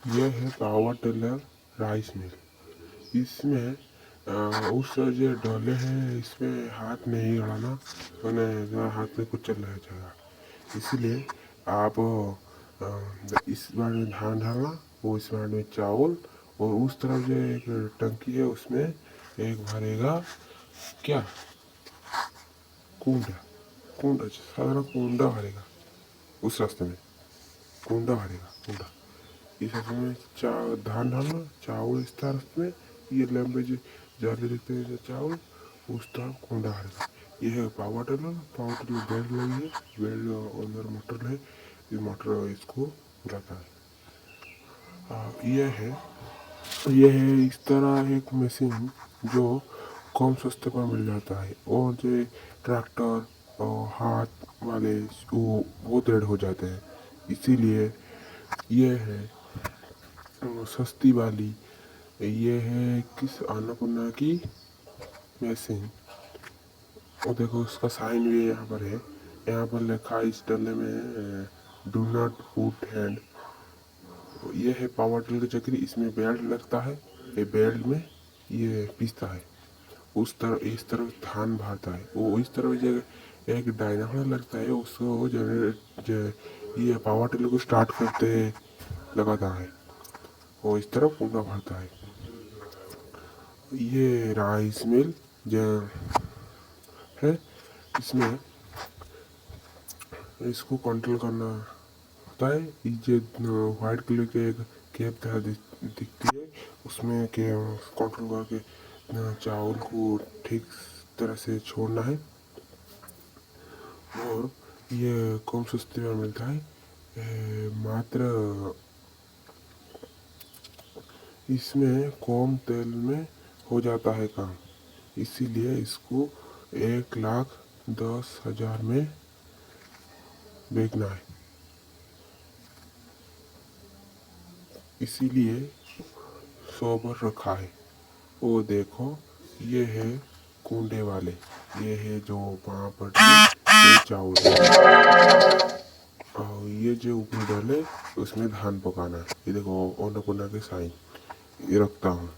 यह है power tiller rice mill. इसमें उस जो डोले हैं इसमें हाथ नहीं अड़ाना, वरना हाथ में कुछ चल रहा जाएगा। इसलिए आप इस बार में धान डालना, वो इस बार में चावल, और उस तरफ जो एक टंकी है उसमें एक भरेगा क्या, कूंडा। कूंडा साधारण कूंडा भरेगा, उस रास्ते में कूंडा भरेगा, कूंडा। इस रास्ते में धान डालना, चावल इस तरफ में, ये लंबे जो जाले दिखते हैं जो चावल, उस तरफ कूंडा भरेगा। ये है power tiller. Power tiller belt लगी है, बेल्ट अंदर मोटर है, ये मोटर इसको घुराता है। यह है इस तरह एक मशीन जो कम सस्ते पर मिल जाता है, और जो ट्रैक्टर और हाथ वाले वो बहुत रेट हो जाते हैं। इसीलिए यह है सस्ती वाली। ये है किस अन्नपूर्णा की मशीन। और देखो उसका साइन भी यहाँ पर है, यहाँ पर लिखा है इस डले में डू नॉट पुट हैंड। ये है पावर टिलर की चक्री, इसमें बेल्ट लगता है, ये बेल्ट में ये पीसता है। उस तरफ इस तरफ धान भरता है, वो इस तरफ जो एक डायनामो लगता है उसको ये पावर टिलर को स्टार्ट करते लगाता है, वो इस तरफ कूदा भरता है। ये राइस मिल जो है, इसमें इसको कंट्रोल करना होता है। ये वाइट कलर के एक कैप तरह दिखती है, उसमें के कंट्रोल करके चावल को ठीक तरह से छोड़ना है। और ये कम सस्ते में मिलता है, मात्र इसमें कम तेल में हो जाता है काम। इसीलिए इसको 1,10,000 में बेचना है। इसीलिए 100 पर रखा है। वो देखो, ये है कूंडे वाले, ये है जो वहाँ पर ये चावल, और ये जो ऊपर डाले उसमें धान पकाना है। ये देखो अन्नपूर्णा के साइन ये रखता हूँ।